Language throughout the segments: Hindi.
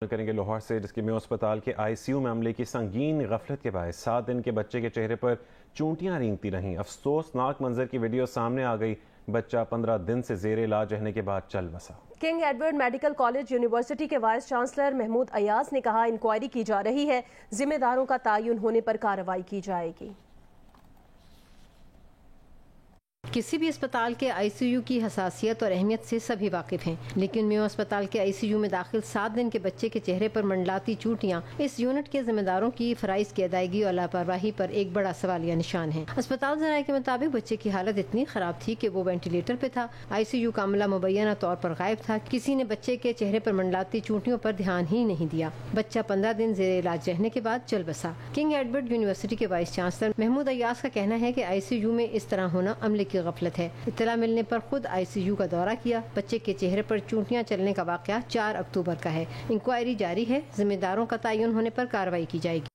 करेंगे लाहौर से, जिसके मेयो अस्पताल के आईसीयू में अमले की संगीन गफलत के बाद 7 दिन के बच्चे के चेहरे पर चूंटियां रेंगती रहीं। अफसोसनाक मंजर की वीडियो सामने आ गई। बच्चा 15 दिन से जेर इलाज रहने के बाद चल बसा। King Edward medical college university के वाइस चांसलर महमूद अयाज ने कहा, इंक्वायरी की जा रही है, जिम्मेदारों का तयन होने पर कार्रवाई की जाएगी। किसी भी अस्पताल के आईसीयू की हसासियत और अहमियत से सभी वाकिफ हैं, लेकिन मेयो अस्पताल के आईसीयू में दाखिल 7 दिन के बच्चे के चेहरे पर मंडलाती चूटियां इस यूनिट के जिम्मेदारों की फराइज की अदायगी और लापरवाही पर एक बड़ा सवालिया निशान है। अस्पताल ज़राए के मुताबिक बच्चे की हालत इतनी खराब थी कि वो वेंटिलेटर पे था। आईसीयू का अमला मुबैना तौर पर गायब था। किसी ने बच्चे के चेहरे पर मंडलाती चूटियों पर ध्यान ही नहीं दिया। बच्चा 15 दिन जेर इलाज रहने के बाद चल बसा। किंग एडवर्ड यूनिवर्सिटी के वाइस चांसलर महमूद अयाज का कहना है कि आईसीयू में इस तरह होना अमले की गफलत है। इत्तला मिलने पर खुद आईसीयू का दौरा किया। बच्चे के चेहरे पर चूंटियां चलने का वाकया 4 अक्टूबर का है। इंक्वायरी जारी है, जिम्मेदारों का तयन होने पर कार्रवाई की जाएगी।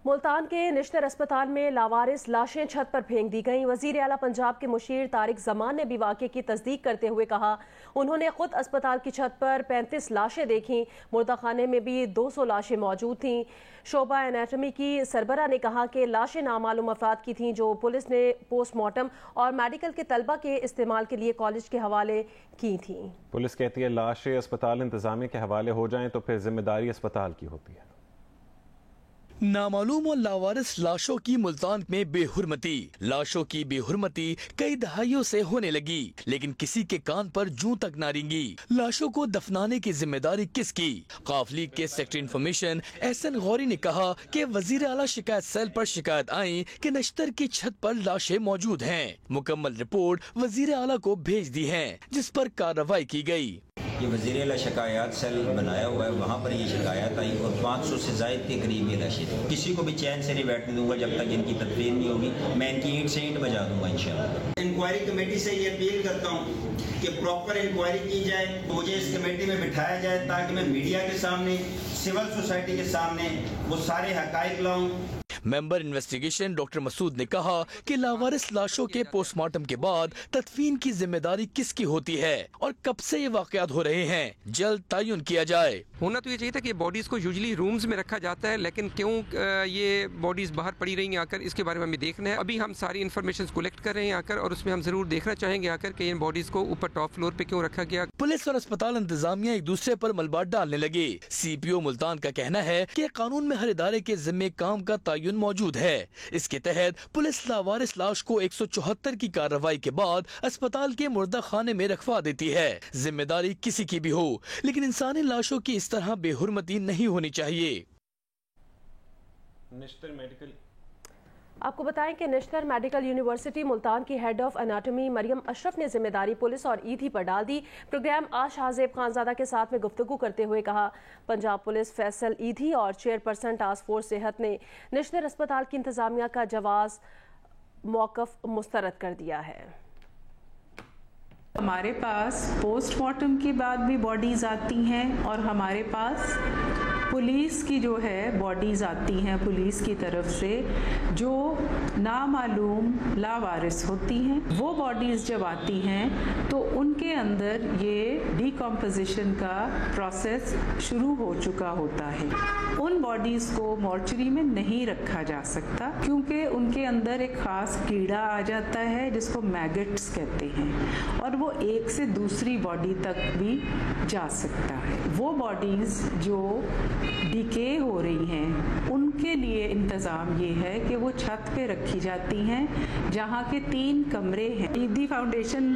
मुल्तान के निश्तर अस्पताल में लावारिस लाशें छत पर फेंक दी गईं। वजीर आला पंजाब के मुशीर तारिक जमान ने भी वाक़े की तस्दीक करते हुए कहा, उन्होंने खुद अस्पताल की छत पर 35 लाशें देखीं। मुर्दाखाने में भी 200 लाशें मौजूद थीं। शोबा एनाटमी की सरबरा ने कहा कि लाशें नामालूम अफराद की थीं, जो पुलिस ने पोस्टमार्टम और मेडिकल के तलबा के इस्तेमाल के लिए कॉलेज के हवाले की थीं। पुलिस कहती है लाशें अस्पताल इंतजामिया के हवाले हो जाएं तो फिर जिम्मेदारी अस्पताल की होती है। नामालूम और लावारिस लाशों की मुल्तान में बेहुरमती। लाशों की बेहुरमती कई दहाइयों से होने लगी, लेकिन किसी के कान पर जूं तक ना रेंगी। लाशों को दफनाने की जिम्मेदारी किसकी? काफ लीग के सेक्रेटरी इंफॉर्मेशन एहसन गौरी ने कहा कि वजीर आला शिकायत सेल पर शिकायत आई कि नश्तर की छत पर लाशें मौजूद हैं। मुकम्मल रिपोर्ट वजीर आला को भेज दी है, जिस पर कार्रवाई की गई। ये वज़ीर आला शिकायत सेल बनाया हुआ है, वहाँ पर ये शिकायत आई और 500 से ज़ायद के करीब ये लाशें थी। किसी को भी चैन से नहीं बैठने दूंगा जब तक इनकी तदफीन नहीं होगी। मैं इनकी ईंट से ईंट बजा दूंगा इंशाअल्लाह। इंक्वायरी कमेटी से ये अपील करता हूँ कि प्रॉपर इंक्वायरी की जाए, मुझे इस कमेटी में बिठाया जाए ताकि मैं मीडिया के सामने, सिविल सोसाइटी के सामने वो सारे हकाइक लाऊं। मेंबर इन्वेस्टिगेशन डॉक्टर मसूद ने कहा कि लावारिस लाशों के पोस्टमार्टम के बाद तदफीन की जिम्मेदारी किसकी होती है और कब से ये वाकयात हो रहे हैं, जल्द तयन किया जाए। होना तो ये चाहिए था कि बॉडीज को यूजुअली रूम्स में रखा जाता है, लेकिन क्यों ये बॉडीज बाहर पड़ी रही आकर, इसके बारे में हमें देखना है। अभी हम सारी इन्फॉर्मेशन कलेक्ट कर रहे हैं आकर, और उसमें हम जरूर देखना चाहेंगे आकर कि इन बॉडीज को ऊपर टॉप फ्लोर पे क्यों रखा गया। पुलिस और अस्पताल इंतजामिया एक दूसरे पर मलबा डालने लगे। CPO मुल्तान का कहना है कि कानून में हर इदारे के जिम्मे काम का तयन मौजूद है। इसके तहत पुलिस लावारिस लाश को 174 की कार्रवाई के बाद अस्पताल के मुर्दा खाने में रखवा देती है। जिम्मेदारी किसी की भी हो, लेकिन इंसानी लाशों की इस तरह बेहुरमती नहीं होनी चाहिए। आपको बताएं कि नेशनल मेडिकल यूनिवर्सिटी मुल्तान की head of anatomy Mariam Ashraf ने जिम्मेदारी पुलिस और ईदी पर डाल दी। प्रोग्राम आज शाहजेब खानजादा के साथ में गुफ्तगू करते हुए कहा, पंजाब पुलिस, फैसल ईदी और चेयरपर्सन टास्क फोर्स सेहत ने नेशनल अस्पताल की इंतजामिया का जवाज मौकफ मुस्तरद कर दिया है। हमारे पास पोस्टमार्टम के बाद भी बॉडीज़ आती हैं और हमारे पास पुलिस की जो है बॉडीज़ आती हैं पुलिस की तरफ से, जो नामालूम लावारिस होती हैं। वो बॉडीज़ जब आती हैं तो उनके अंदर ये डिकम्पोजिशन का प्रोसेस शुरू हो चुका होता है। उन बॉडीज़ को मॉर्चरी में नहीं रखा जा सकता, क्योंकि उनके अंदर एक ख़ास कीड़ा आ जाता है जिसको मैगट्स कहते हैं, और वो एक से दूसरी बॉडी तक भी जा सकता है। वो बॉडीज़ जो डीके हो रही हैं उनके लिए इंतज़ाम ये है कि वो छत पे रखी जाती हैं, जहाँ के 3 कमरे हैं। ईदी फाउंडेशन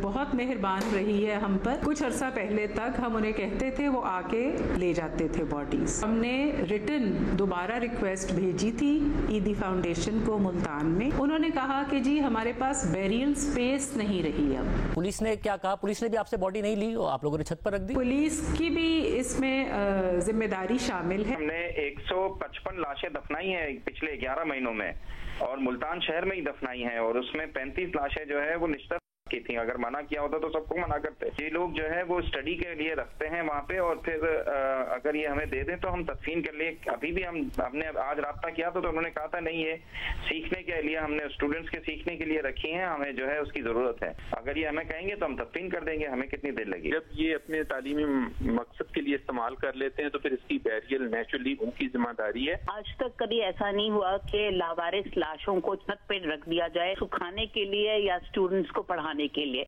बहुत मेहरबान रही है हम पर। कुछ अर्सा पहले तक हम उन्हें कहते थे, वो आके ले जाते थे बॉडीज़। हमने रिटन दोबारा रिक्वेस्ट भेजी थी ईदी फाउंडेशन को मुल्तान में। उन्होंने कहा कि जी हमारे पास बेरियल स्पेस नहीं रही। अब पुलिस ने क्या कहा? पुलिस ने भी आपसे बॉडी नहीं ली और आप लोगों ने छत पर रख दी? पुलिस की भी इसमें जिम्मेदारी शामिल है। हमने 155 लाशें दफनाई हैं पिछले 11 महीनों में, और मुल्तान शहर में ही दफनाई हैं, और उसमें 35 लाशें जो है वो निश्चित की थी। अगर मना किया होता तो सबको मना करते। ये लोग जो है वो स्टडी के लिए रखते हैं वहाँ पे, और फिर अगर ये हमें दे दें तो हम तदफीन कर लिए। अभी भी हमने आज राब्ता किया तो उन्होंने कहा था नहीं, ये सीखने के लिए हमने स्टूडेंट्स के सीखने के लिए रखी है, हमें जो है उसकी जरूरत है। अगर ये हमें कहेंगे तो हम तदफीन कर देंगे, हमें कितनी देर लगेगी। जब ये अपने तालीमी मकसद के लिए इस्तेमाल कर लेते हैं तो फिर इसकी बैरियल नेचुरली उनकी जिम्मेदारी है। आज तक कभी ऐसा नहीं हुआ कि लावारिस लाशों को छत पे रख दिया जाए सुखाने के लिए या स्टूडेंट्स को पढ़ाने के लिए।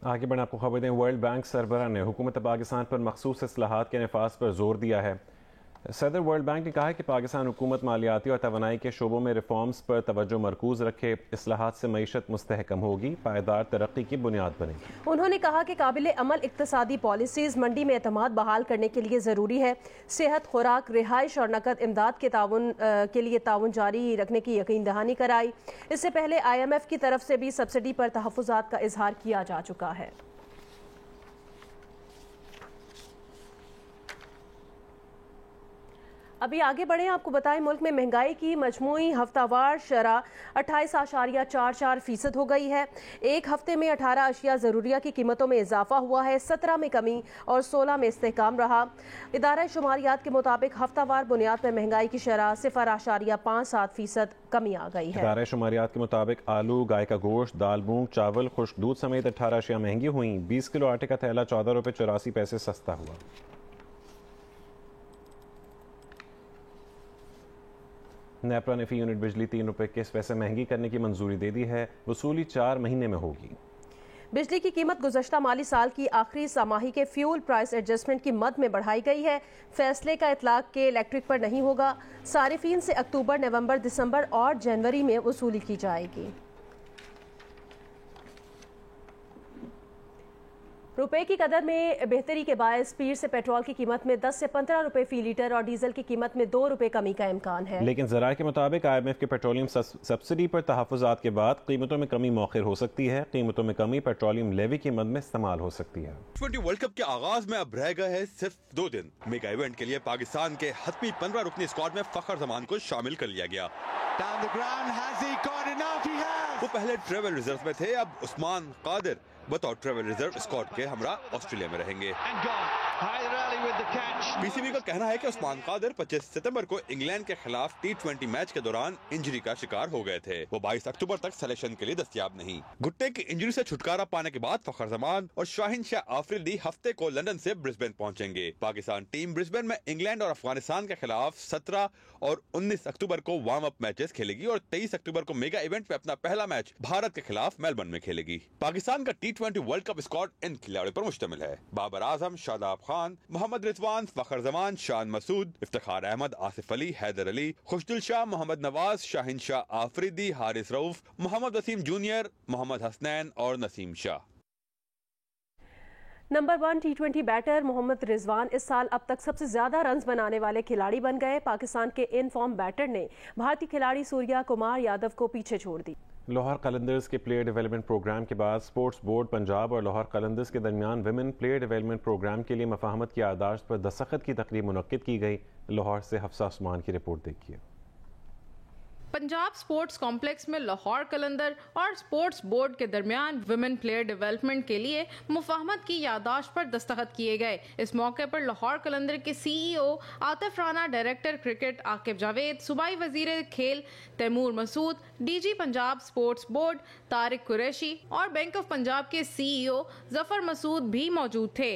आगे बढ़े आपको खबर दें, वर्ल्ड बैंक सरबराह ने हुकूमत पाकिस्तान पर मखसूस इस्लाहात के नफाज पर जोर दिया है। सदर वर्ल्ड बैंक ने कहा है कि पाकिस्तान हुकूमत मालियाती और तवानाई के शोबों में रिफॉर्म्स पर तवज्जो मरकूज रखे। इस्लाहात से मईशत मुस्तहकम होगी, पायदार तरक्की की बुनियाद बनेगी। उन्होंने कहा कि काबिल अमल इक्तसादी पॉलिसीज मंडी में एतमाद बहाल करने के लिए ज़रूरी है। सेहत, खुराक, रिहाइश और नकद इमदाद के ताउन के लिए ताउन जारी रखने की यकीन दहानी कराई। इससे पहले IMF की तरफ से भी सब्सिडी पर तहफ़्फ़ुज़ात का इजहार किया जा चुका है। अभी आगे बढ़े, आपको बताएं मुल्क में महंगाई की मजमूई हफ्तावार शरह 28.44% हो गई है। एक हफ्ते में 18 अशिया ज़रूरिया की कीमतों में इजाफा हुआ है, 17 में कमी और 16 में इस्तेहकाम रहा। इदारा शुमारियात के मुताबिक हफ्तावार बुनियाद पर महंगाई की शरह 0.57% कमी आ गई है। इदारा शुमारियात के मुताबिक आलू, गाय का गोश्त, दाल, मूंग, चावल, खुश्क दूध समेत 18 अशिया महंगी हुई। 20 किलो आटे का थैला ₹14.84 सस्ता हुआ। नेपरा ने फी यूनिट बिजली ₹3.21 महंगी करने की मंजूरी दे दी है। वसूली 4 महीने में होगी। बिजली की कीमत गुज़श्ता माली साल की आखिरी सामाही के फ्यूल प्राइस एडजस्टमेंट की मद में बढ़ाई गई है। फैसले का इतलाक के इलेक्ट्रिक पर नहीं होगा। सारिफीन से अक्टूबर, नवंबर, दिसंबर और जनवरी में वसूली की जाएगी। रुपए की कदर में बेहतरी के बायस पीर से पेट्रोल की कीमत में 10 से 15 रुपए फी लीटर और डीजल की कीमत में 2 रुपए कमी का इम्कान है। लेकिन ज़राए के मुताबिक IMF के पेट्रोलियम सब्सिडी पर तहफ़्फ़ुज़ात के बाद कीमतों में कमी मौखिर हो सकती है। कीमतों में कमी पेट्रोलियम लेवी की मद में इस्तेमाल हो सकती है। T20 वर्ल्ड कप के आगाज में अब रह गए हैं सिर्फ 2 दिन। मेगा इवेंट के लिए पाकिस्तान के हतमी 15 रुकनी स्क्वाड में फखर जमान को शामिल कर लिया गया। वो पहले ट्रेवल रिजर्व में थे, अब उस्मान कादिर बतौर ट्रेवल रिजर्व स्क्वाड के हमरा ऑस्ट्रेलिया में रहेंगे। PCB का कहना है कि उस्मान कादिर 25 सितंबर को इंग्लैंड के खिलाफ T20 मैच के दौरान इंजरी का शिकार हो गए थे। वो 22 अक्टूबर तक सिलेक्शन के लिए दस्तयाब नहीं। घुट्टे की इंजरी से छुटकारा पाने के बाद फखर जमान और शाहिन शाह आफरीदी हफ्ते को लंदन से ब्रिस्बेन पहुंचेंगे। पाकिस्तान टीम ब्रिस्बेन में इंग्लैंड और अफगानिस्तान के खिलाफ 17 और 19 अक्टूबर को वार्म अप मैचेस खेलेगी और 23 अक्टूबर को मेगा इवेंट में अपना पहला मैच भारत के खिलाफ मेलबर्न में खेलेगी। पाकिस्तान का T20 वर्ल्ड कप स्क्वाड इन खिलाड़ियों पर मुश्तमिल है। बाबर आजम, शादाब खान, मोहम्मद रिजवान, फखर जमान, शान मसूद, इफ्तिखार अहमद, आसिफ अली, हैदर अली, खुशदिल शाह, मोहम्मद नवाज, शाहिन शाह आफरीदी, हारिस रऊफ, मोहम्मद वसीम जूनियर, मोहम्मद हसनैन और Naseem Shah. Number 1 T20 batter Mohammad Rizwan इस साल अब तक सबसे ज्यादा रन्स बनाने वाले खिलाड़ी बन गए। पाकिस्तान के इन फॉर्म बैटर ने भारतीय खिलाड़ी सूर्या कुमार यादव को पीछे छोड़ दी। लाहौर कलंदर्स के प्लेयर डेवलपमेंट प्रोग्राम के बाद स्पोर्ट्स बोर्ड पंजाब और लाहौर कलंदर्स के दरमियान विमेन प्लेयर डेवलपमेंट प्रोग्राम के लिए मफाहमत की याददाश्त पर दस्तखत की तकरीब मुनक्किद की गई। लाहौर से हफ्सा उस्मान की रिपोर्ट देखिए। पंजाब स्पोर्ट्स कॉम्प्लेक्स में लाहौर कलंदर और स्पोर्ट्स बोर्ड के दरमियान विमेन प्लेयर डेवलपमेंट के लिए मुफाहमत की याददाश्त पर दस्तखत किए गए। इस मौके पर लाहौर कलंदर के CEO Atif Rana, director cricket Aqib Javed, सूबाई वजीर खेल Taimur Masood, DG Punjab sports board Tariq Qureshi और बैंक ऑफ पंजाब के CEO जफर मसूद भी मौजूद थे।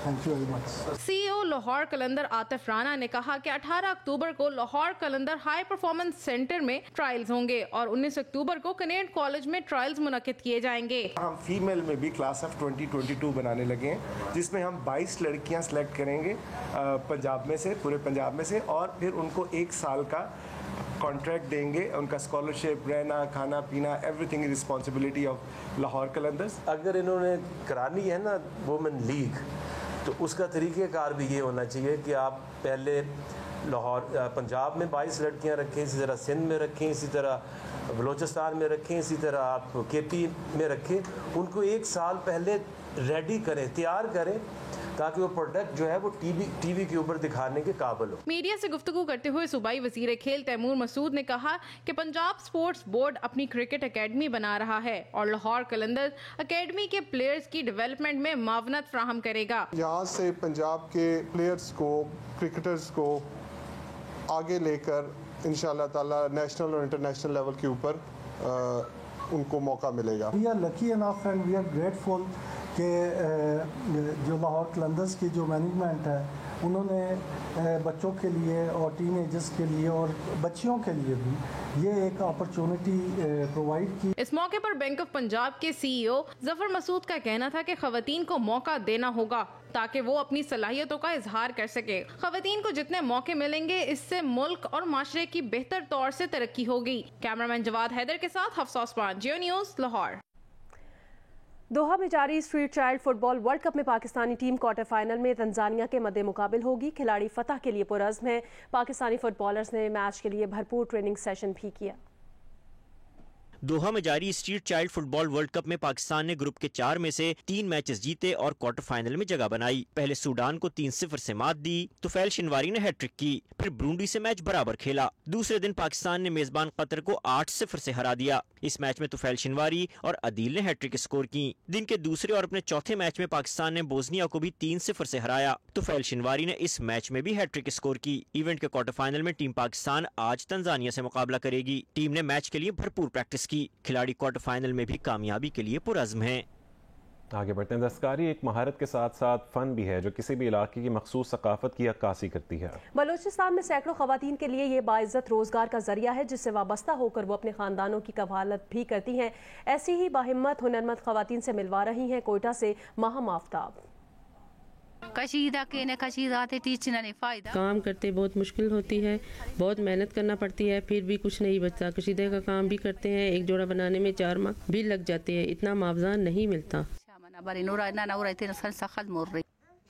CEO लाहौर कलंदर आतिफ राना ने कहा कि 18 अक्टूबर को लाहौर कलंदर हाई परफॉर्मेंस सेंटर में ट्रायल्स होंगे और 19 अक्टूबर को कनेड कॉलेज में ट्रायल्स मुनक्किद किए जाएंगे। हम फीमेल में भी क्लास ऑफ 2022 बनाने लगे हैं, जिसमें हम 22 लड़कियां सेलेक्ट करेंगे पंजाब में से, पूरे पंजाब में से, और फिर उनको 1 साल का कॉन्ट्रैक्ट देंगे। उनका स्कॉलरशिप, रहना, खाना पीना, everything responsibility of Lahore Qalandars. अगर इन्होंने करानी है ना वुमेन लीग, तो उसका तरीक़ेकार भी ये होना चाहिए कि आप पहले लाहौर पंजाब में 22 लड़कियां रखें, इसी तरह सिंध में रखें, इसी तरह बलूचिस्तान में रखें, इसी तरह आप KP में रखें। उनको 1 साल पहले रेडी करें, तैयार करें, ताकि वो प्रोडक्ट जो है वो टीवी के ऊपर दिखाने के काबिल हो। मीडिया से गुफ्तगू करते हुए सूबाई वजीर खेल तैमूर मसूद ने कहा कि पंजाब स्पोर्ट्स बोर्ड अपनी क्रिकेट एकेडमी बना रहा है और लाहौर कलंदर एकेडमी के प्लेयर्स की डेवलपमेंट में मावनत फ्राहम करेगा। यहाँ से पंजाब के प्लेयर्स को, क्रिकेटर्स को आगे लेकर इंशाअल्लाह ताला नेशनल और इंटरनेशनल लेवल के ऊपर उनको मौका मिलेगा। We are lucky enough and we are grateful कि जो लाहौर कलंदर्स की जो मैनेजमेंट है उन्होंने बच्चों के लिए और टीनेजर्स के लिए और बच्चियों के लिए भी ये एक अपॉर्चुनिटी प्रोवाइड की। इस मौके पर बैंक ऑफ पंजाब के CEO जफर मसूद का कहना था कि खवातीन को मौका देना होगा ताकि वो अपनी सलाहियतों का इजहार कर सके। खवातीन को जितने मौके मिलेंगे इससे मुल्क और माशरे की बेहतर तौर से तरक्की होगी। कैमरामैन जवाद हैदर के साथ हफ्सा उस्मान, जियो न्यूज़, लाहौर। दोहा में जारी street child football world cup में पाकिस्तानी टीम क्वार्टर फाइनल में तंजानिया के मद्दे मुकाबिल होगी। खिलाड़ी फतह के लिए पुरज़्म हैं। पाकिस्तानी फुटबॉलर्स ने मैच के लिए भरपूर ट्रेनिंग सेशन भी किया। दोहा में जारी street child football world cup में पाकिस्तान ने ग्रुप के 4 में से 3 मैचेस जीते और क्वार्टर फाइनल में जगह बनाई। पहले सूडान को 3-0 से मात दी। तुफैल शिनवारी ने हैट्रिक की, फिर ब्रूंडी से मैच बराबर खेला। दूसरे दिन पाकिस्तान ने मेजबान कतर को 8-0 से हरा दिया। इस मैच में तुफैल शिनवारी और अदील ने हैट्रिक स्कोर की। दिन के दूसरे और अपने चौथे मैच में पाकिस्तान ने बोस्निया को भी 3-0 से हराया। तुफैल शिनवारी ने इस मैच में भी हैट्रिक स्कोर की। इवेंट के क्वार्टर फाइनल में टीम पाकिस्तान आज तंजानिया से मुकाबला करेगी। टीम ने मैच के लिए भरपूर प्रैक्टिस की। खिलाड़ी क्वार्टर फाइनल में भी कामयाबी के लिए पुरज़्म हैं। आगे बढ़ते हैं। दस्तकारी एक महारत के साथ साथ फ़न भी है जो किसी भी इलाके की मखसूस सकाफत की अक्कासी करती है। बलूचिस्तान में सैकड़ों खवातीन के लिए ये बाइज्जत रोजगार का जरिया है जिससे वाबस्ता होकर वो अपने खानदानों की कफालत भी करती हैं। ऐसी ही बाहिम्मत हुनरमंद खवातीन से मिलवा रही हैं कोयटा से माहम आफ्ताब। काम करते बहुत मुश्किल होती है, बहुत मेहनत करना पड़ती है, फिर भी कुछ नहीं बचता। कशीदे का काम भी करते हैं, एक जोड़ा बनाने में 4 माह भी लग जाते हैं, इतना मुआवजा नहीं मिलता।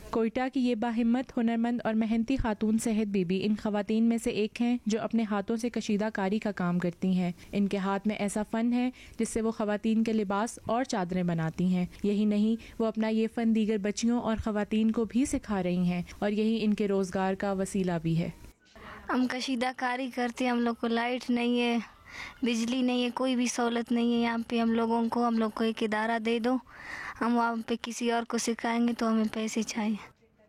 कोयटा की ये बाहिम्मत हुनरमंद और मेहनती खातून सेहत बीबी इन खवातीन में से एक हैं जो अपने हाथों से कशीदा कारी का काम करती हैं। इनके हाथ में ऐसा फ़न है जिससे वो खवातीन के लिबास और चादरें बनाती हैं। यही नहीं, वो अपना ये फ़न दीगर बच्चियों और खवातीन को भी सिखा रही हैं और यही इनके रोज़गार का वसीला भी है। हम कशीदा कारी करते हैं, हम लोग को लाइट नहीं है, बिजली नहीं है, कोई भी सहूलत नहीं है यहाँ पे। हम लोग को एक इदारा दे दो, हम वहाँ पे किसी और को सिखाएंगे तो हमें पैसे चाहिए।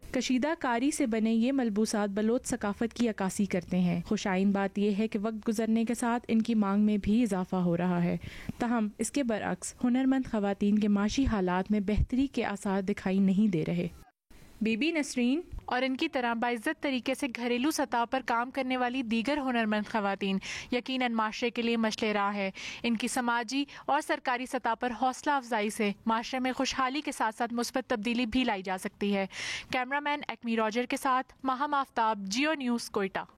कशीदा कारी से बने ये मलबूसात बलोच सकाफत की अक्कासी करते हैं। खुशाइन बात यह है कि वक्त गुजरने के साथ इनकी मांग में भी इजाफा हो रहा है। ताहम इसके बरअक्स हुनरमंद खवातीन के माशी हालात में बेहतरी के आसार दिखाई नहीं दे रहे। बीबी नसरीन और इनकी तरह बाइज्जत तरीके से घरेलू सतह पर काम करने वाली दीगर हुनरमंद खवातीन यकीनन माशरे के लिए मशले राह है। इनकी समाजी और सरकारी सतह पर हौसला अफजाई से माशरे में खुशहाली के साथ साथ मुस्बत तब्दीली भी लाई जा सकती है। कैमरामैन एक्मी रॉजर के साथ माहम आफ्ताब, जियो न्यूज़, कोयटा।